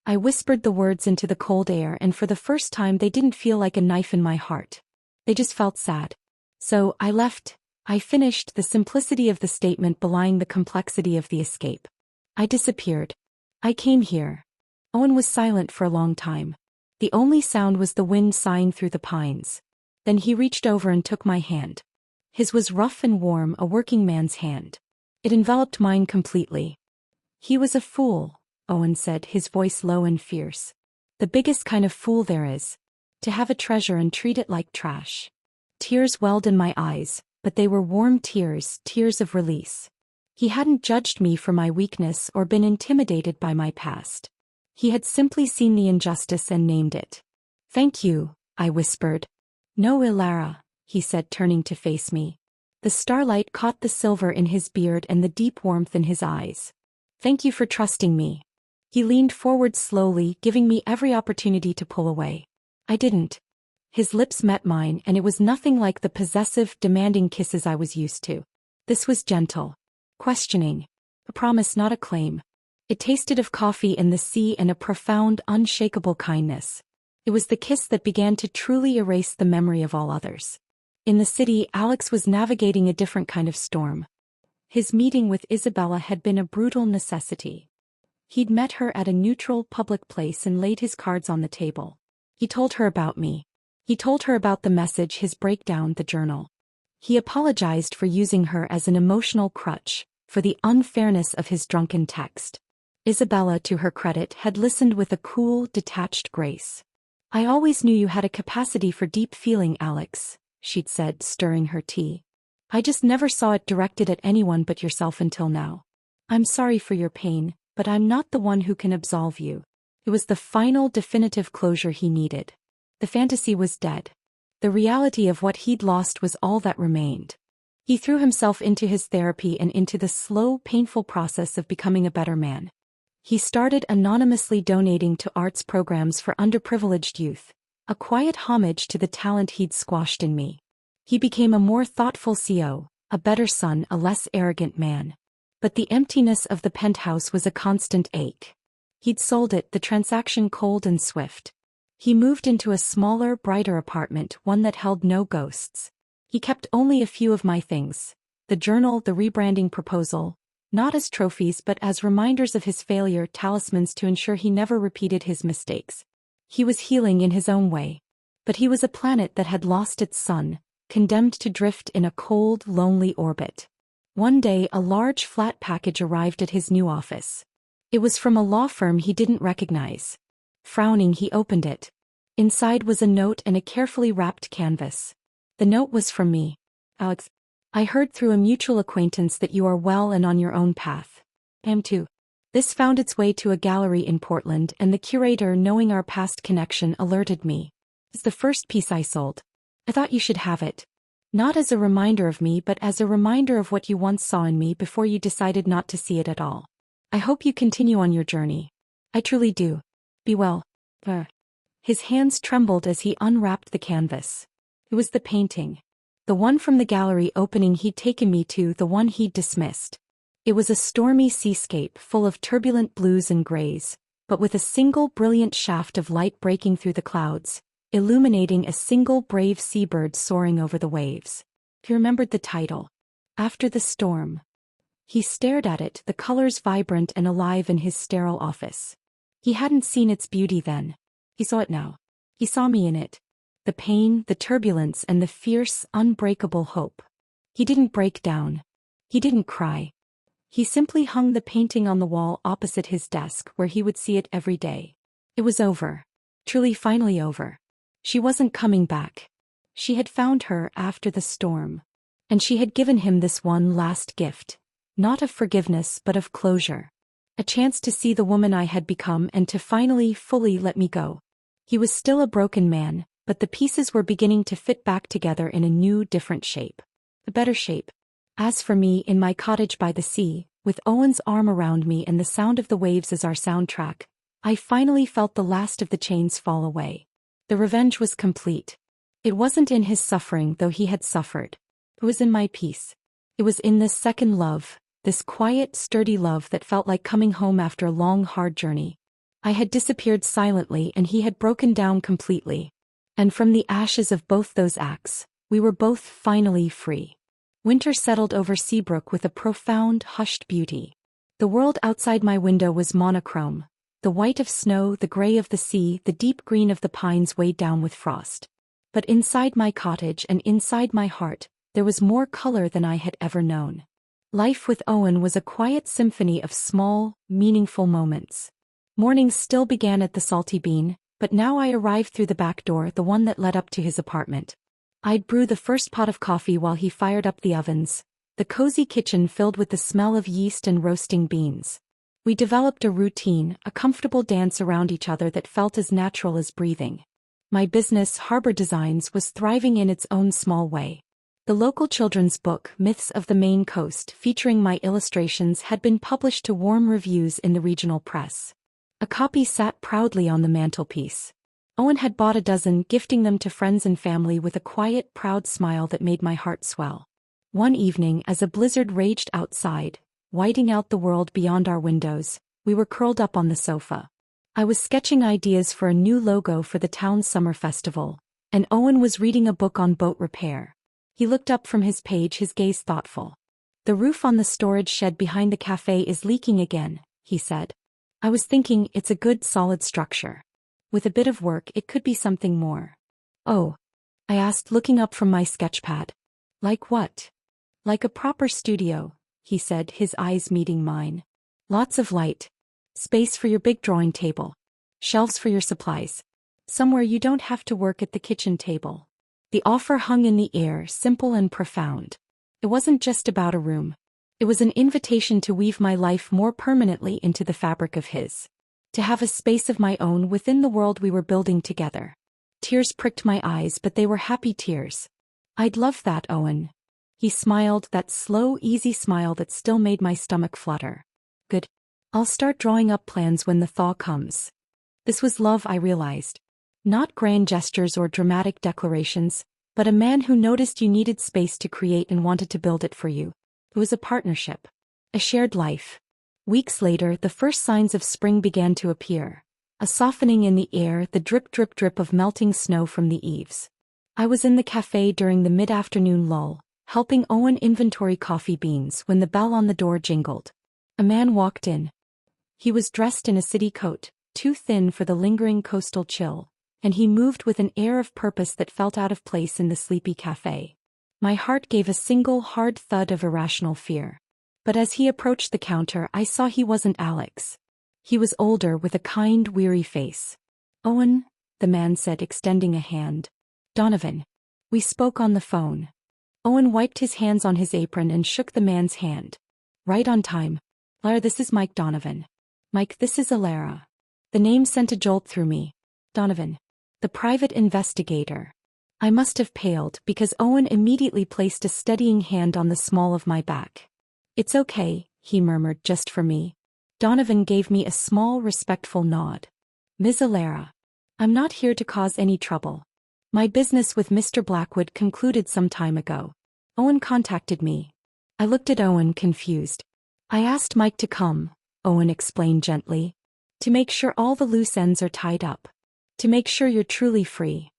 I whispered the words into the cold air, and for the first time they didn't feel like a knife in my heart. They just felt sad. So I left. I finished, the simplicity of the statement belying the complexity of the escape. I disappeared. I came here. Owen was silent for a long time. The only sound was the wind sighing through the pines. Then he reached over and took my hand. His was rough and warm, a working man's hand. It enveloped mine completely. He was a fool, Owen said, his voice low and fierce. The biggest kind of fool there is. To have a treasure and treat it like trash. Tears welled in my eyes, but they were warm tears, tears of release. He hadn't judged me for my weakness or been intimidated by my past. He had simply seen the injustice and named it. Thank you, I whispered. No, Ilara, he said, turning to face me. The starlight caught the silver in his beard and the deep warmth in his eyes. Thank you for trusting me. He leaned forward slowly, giving me every opportunity to pull away. I didn't. His lips met mine, and it was nothing like the possessive, demanding kisses I was used to. This was gentle. Questioning. A promise, not a claim. It tasted of coffee and the sea and a profound, unshakable kindness. It was the kiss that began to truly erase the memory of all others. In the city, Alex was navigating a different kind of storm. His meeting with Isabella had been a brutal necessity. He'd met her at a neutral public place and laid his cards on the table. He told her about me. He told her about the message, his breakdown, the journal. He apologized for using her as an emotional crutch, for the unfairness of his drunken text. Isabella, to her credit, had listened with a cool, detached grace. I always knew you had a capacity for deep feeling, Alex, she'd said, stirring her tea. I just never saw it directed at anyone but yourself until now. I'm sorry for your pain, but I'm not the one who can absolve you. It was the final, definitive closure he needed. The fantasy was dead. The reality of what he'd lost was all that remained. He threw himself into his therapy and into the slow, painful process of becoming a better man. He started anonymously donating to arts programs for underprivileged youth, a quiet homage to the talent he'd squashed in me. He became a more thoughtful CEO, a better son, a less arrogant man. But the emptiness of the penthouse was a constant ache. He'd sold it, the transaction cold and swift. He moved into a smaller, brighter apartment, one that held no ghosts. He kept only a few of my things. The journal, the rebranding proposal, not as trophies but as reminders of his failure, talismans to ensure he never repeated his mistakes. He was healing in his own way. But he was a planet that had lost its sun, condemned to drift in a cold, lonely orbit. One day a large flat package arrived at his new office. It was from a law firm he didn't recognize. Frowning, he opened it. Inside was a note and a carefully wrapped canvas. The note was from me. Alex, I heard through a mutual acquaintance that you are well and on your own path. I am too. This found its way to a gallery in Portland, and the curator, knowing our past connection, alerted me. It's the first piece I sold. I thought you should have it. Not as a reminder of me, but as a reminder of what you once saw in me before you decided not to see it at all. I hope you continue on your journey. I truly do. Be well. His hands trembled as he unwrapped the canvas. It was the painting. The one from the gallery opening he'd taken me to, the one he'd dismissed. It was a stormy seascape full of turbulent blues and grays, but with a single brilliant shaft of light breaking through the clouds, illuminating a single brave seabird soaring over the waves. He remembered the title. After the Storm. He stared at it, the colors vibrant and alive in his sterile office. He hadn't seen its beauty then. He saw it now. He saw me in it. The pain, the turbulence, and the fierce, unbreakable hope. He didn't break down. He didn't cry. He simply hung the painting on the wall opposite his desk, where he would see it every day. It was over. Truly, finally over. She wasn't coming back. She had found her after the storm. And she had given him this one last gift. Not of forgiveness, but of closure. A chance to see the woman I had become and to finally, fully let me go. He was still a broken man, but the pieces were beginning to fit back together in a new, different shape. A better shape. As for me, in my cottage by the sea, with Owen's arm around me and the sound of the waves as our soundtrack, I finally felt the last of the chains fall away. The revenge was complete. It wasn't in his suffering, though he had suffered. It was in my peace. It was in this second love, this quiet, sturdy love that felt like coming home after a long, hard journey. I had disappeared silently and he had broken down completely. And from the ashes of both those acts, we were both finally free. Winter settled over Seabrook with a profound, hushed beauty. The world outside my window was monochrome. The white of snow, the gray of the sea, the deep green of the pines weighed down with frost. But inside my cottage and inside my heart, there was more color than I had ever known. Life with Owen was a quiet symphony of small, meaningful moments. Mornings still began at the Salty Bean, but now I arrived through the back door, the one that led up to his apartment. I'd brew the first pot of coffee while he fired up the ovens, the cozy kitchen filled with the smell of yeast and roasting beans. We developed a routine, a comfortable dance around each other that felt as natural as breathing. My business, Harbor Designs, was thriving in its own small way. The local children's book, Myths of the Maine Coast, featuring my illustrations, had been published to warm reviews in the regional press. A copy sat proudly on the mantelpiece. Owen had bought a dozen, gifting them to friends and family with a quiet, proud smile that made my heart swell. One evening, as a blizzard raged outside, whiting out the world beyond our windows, we were curled up on the sofa. I was sketching ideas for a new logo for the town's summer festival, and Owen was reading a book on boat repair. He looked up from his page, his gaze thoughtful. "The roof on the storage shed behind the cafe is leaking again," he said. I was thinking, it's a good, solid structure. With a bit of work, it could be something more. "Oh," I asked, looking up from my sketchpad. "Like what?" "Like a proper studio," he said, his eyes meeting mine. "Lots of light. Space for your big drawing table. Shelves for your supplies. Somewhere you don't have to work at the kitchen table." The offer hung in the air, simple and profound. It wasn't just about a room. It was an invitation to weave my life more permanently into the fabric of his. To have a space of my own within the world we were building together. Tears pricked my eyes, but they were happy tears. "I'd love that, Owen." He smiled, that slow, easy smile that still made my stomach flutter. "Good. I'll start drawing up plans when the thaw comes." This was love, I realized. Not grand gestures or dramatic declarations, but a man who noticed you needed space to create and wanted to build it for you. It was a partnership. A shared life. Weeks later, the first signs of spring began to appear. A softening in the air, the drip drip drip of melting snow from the eaves. I was in the cafe during the mid-afternoon lull, helping Owen inventory coffee beans when the bell on the door jingled. A man walked in. He was dressed in a city coat, too thin for the lingering coastal chill, and he moved with an air of purpose that felt out of place in the sleepy cafe. My heart gave a single hard thud of irrational fear. But as he approached the counter, I saw he wasn't Alex. He was older, with a kind, weary face. "Owen," the man said, extending a hand. "Donovan." We spoke on the phone. Owen wiped his hands on his apron and shook the man's hand. "Right on time. Lar, this is Mike Donovan. Mike, this is Alara. The name sent a jolt through me. Donovan. The private investigator. I must have paled because Owen immediately placed a steadying hand on the small of my back. It's okay, he murmured, just for me. Donovan gave me a small, respectful nod. Ms. Alara. I'm not here to cause any trouble. My business with Mr. Blackwood concluded some time ago. Owen contacted me. I looked at Owen, confused. I asked Mike to come, Owen explained gently. To make sure all the loose ends are tied up. To make sure you're truly free.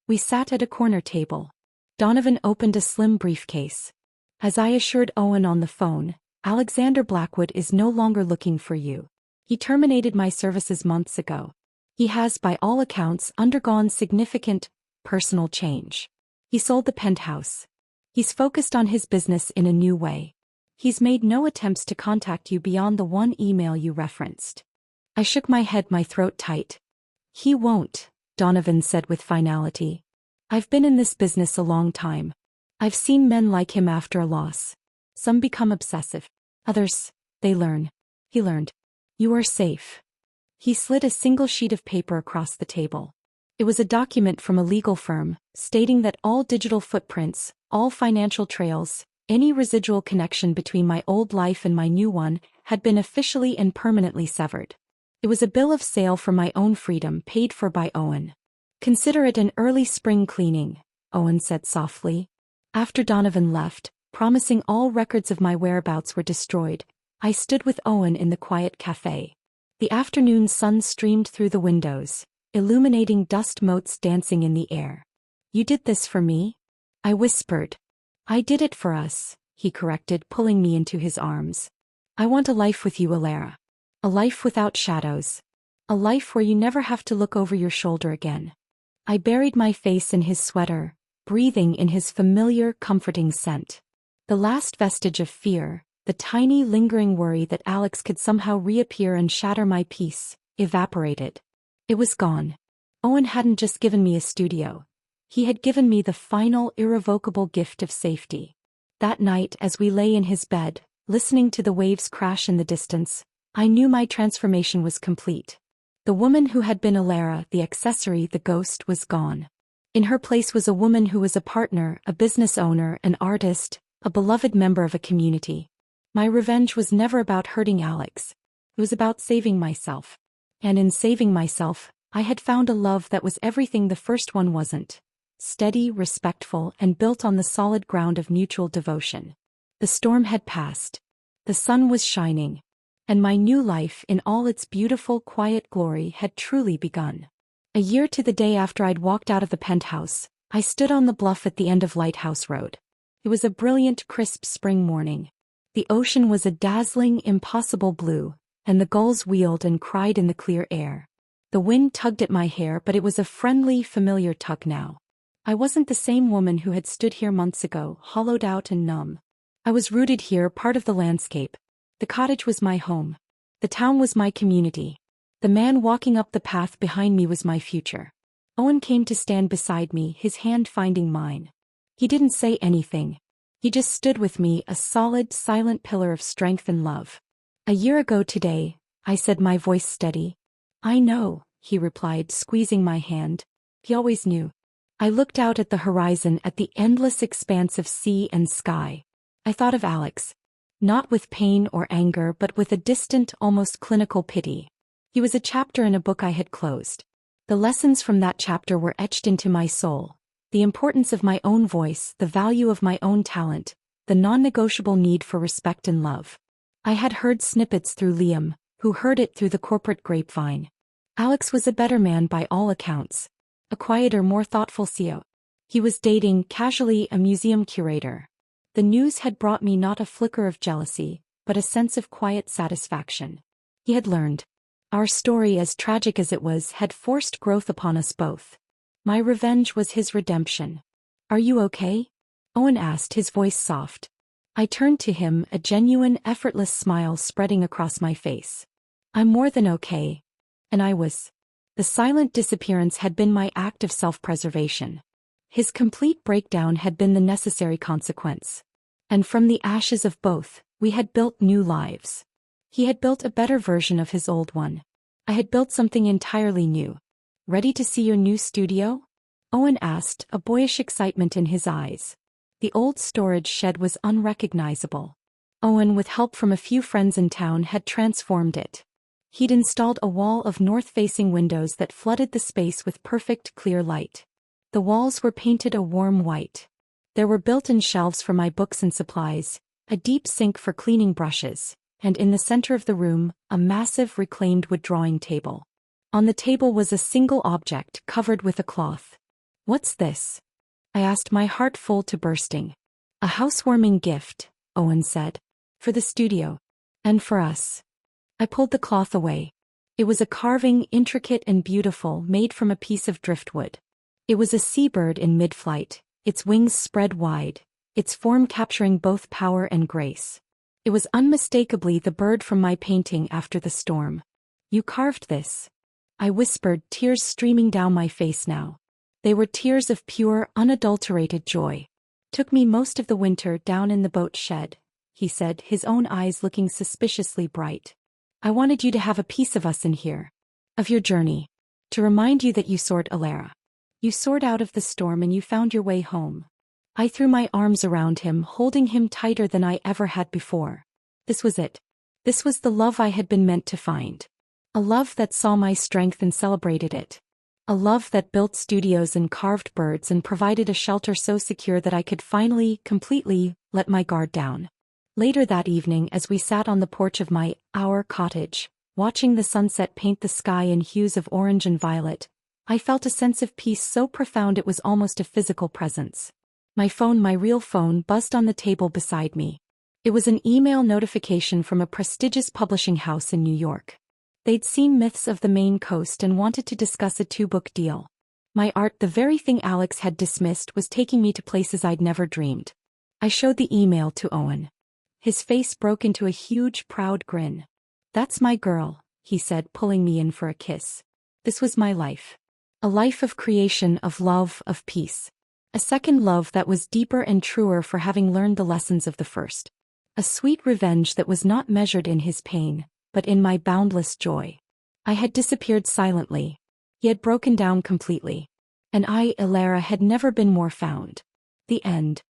We sat at a corner table. Donovan opened a slim briefcase. As I assured Owen on the phone, Alexander Blackwood is no longer looking for you. He terminated my services months ago. He has, by all accounts, undergone significant, personal change. He sold the penthouse. He's focused on his business in a new way. He's made no attempts to contact you beyond the one email you referenced. I shook my head, my throat tight. He won't, Donovan said with finality. I've been in this business a long time. I've seen men like him after a loss. Some become obsessive. Others, they learn. He learned. You are safe. He slid a single sheet of paper across the table. It was a document from a legal firm, stating that all digital footprints, all financial trails, any residual connection between my old life and my new one, had been officially and permanently severed. It was a bill of sale for my own freedom, paid for by Owen. Consider it an early spring cleaning, Owen said softly. After Donovan left, promising all records of my whereabouts were destroyed, I stood with Owen in the quiet cafe. The afternoon sun streamed through the windows, illuminating dust motes dancing in the air. You did this for me? I whispered. I did it for us, he corrected, pulling me into his arms. I want a life with you, Alara. A life without shadows. A life where you never have to look over your shoulder again. I buried my face in his sweater, breathing in his familiar, comforting scent. The last vestige of fear, the tiny lingering worry that Alex could somehow reappear and shatter my peace, evaporated. It was gone. Owen hadn't just given me a studio. He had given me the final, irrevocable gift of safety. That night, as we lay in his bed, listening to the waves crash in the distance, I knew my transformation was complete. The woman who had been Alara, the accessory, the ghost, was gone. In her place was a woman who was a partner, a business owner, an artist, a beloved member of a community. My revenge was never about hurting Alex. It was about saving myself. And in saving myself, I had found a love that was everything the first one wasn't. Steady, respectful, and built on the solid ground of mutual devotion. The storm had passed. The sun was shining. And my new life, in all its beautiful, quiet glory, had truly begun. A year to the day after I'd walked out of the penthouse, I stood on the bluff at the end of Lighthouse Road. It was a brilliant, crisp spring morning. The ocean was a dazzling, impossible blue, and the gulls wheeled and cried in the clear air. The wind tugged at my hair, but it was a friendly, familiar tug now. I wasn't the same woman who had stood here months ago, hollowed out and numb. I was rooted here, part of the landscape. The cottage was my home. The town was my community. The man walking up the path behind me was my future. Owen came to stand beside me, his hand finding mine. He didn't say anything. He just stood with me, a solid, silent pillar of strength and love. A year ago today, I said, my voice steady. I know, he replied, squeezing my hand. He always knew. I looked out at the horizon, at the endless expanse of sea and sky. I thought of Alex. Not with pain or anger, but with a distant, almost clinical pity. He was a chapter in a book I had closed. The lessons from that chapter were etched into my soul. The importance of my own voice, the value of my own talent, the non-negotiable need for respect and love. I had heard snippets through Liam, who heard it through the corporate grapevine. Alex was a better man by all accounts. A quieter, more thoughtful CEO. He was dating, casually, a museum curator. The news had brought me not a flicker of jealousy, but a sense of quiet satisfaction. He had learned. Our story, as tragic as it was, had forced growth upon us both. My revenge was his redemption. Are you okay? Owen asked, his voice soft. I turned to him, a genuine, effortless smile spreading across my face. I'm more than okay. And I was. The silent disappearance had been my act of self-preservation. His complete breakdown had been the necessary consequence. And from the ashes of both, we had built new lives. He had built a better version of his old one. I had built something entirely new. Ready to see your new studio? Owen asked, a boyish excitement in his eyes. The old storage shed was unrecognizable. Owen, with help from a few friends in town, had transformed it. He'd installed a wall of north-facing windows that flooded the space with perfect clear light. The walls were painted a warm white. There were built-in shelves for my books and supplies, a deep sink for cleaning brushes, and in the center of the room, a massive reclaimed wood drawing table. On the table was a single object covered with a cloth. "What's this?" I asked, my heart full to bursting. "A housewarming gift," Owen said. "For the studio. And for us." I pulled the cloth away. It was a carving, intricate and beautiful, made from a piece of driftwood. It was a seabird in mid-flight, its wings spread wide, its form capturing both power and grace. It was unmistakably the bird from my painting after the storm. "You carved this?" I whispered, tears streaming down my face now. They were tears of pure, unadulterated joy. "Took me most of the winter down in the boat shed," he said, his own eyes looking suspiciously bright. "I wanted you to have a piece of us in here. Of your journey. To remind you that you soared, Alara. You soared out of the storm and you found your way home." I threw my arms around him, holding him tighter than I ever had before. This was it. This was the love I had been meant to find. A love that saw my strength and celebrated it. A love that built studios and carved birds and provided a shelter so secure that I could finally, completely, let my guard down. Later that evening, as we sat on the porch of our cottage, watching the sunset paint the sky in hues of orange and violet, I felt a sense of peace so profound it was almost a physical presence. My phone, my real phone, buzzed on the table beside me. It was an email notification from a prestigious publishing house in New York. They'd seen Myths of the Maine Coast and wanted to discuss a 2-book deal. My art, the very thing Alex had dismissed, was taking me to places I'd never dreamed. I showed the email to Owen. His face broke into a huge, proud grin. "That's my girl," he said, pulling me in for a kiss. This was my life. A life of creation, of love, of peace. A second love that was deeper and truer for having learned the lessons of the first. A sweet revenge that was not measured in his pain, but in my boundless joy. I had disappeared silently. He had broken down completely. And I, Alara, had never been more found. The end.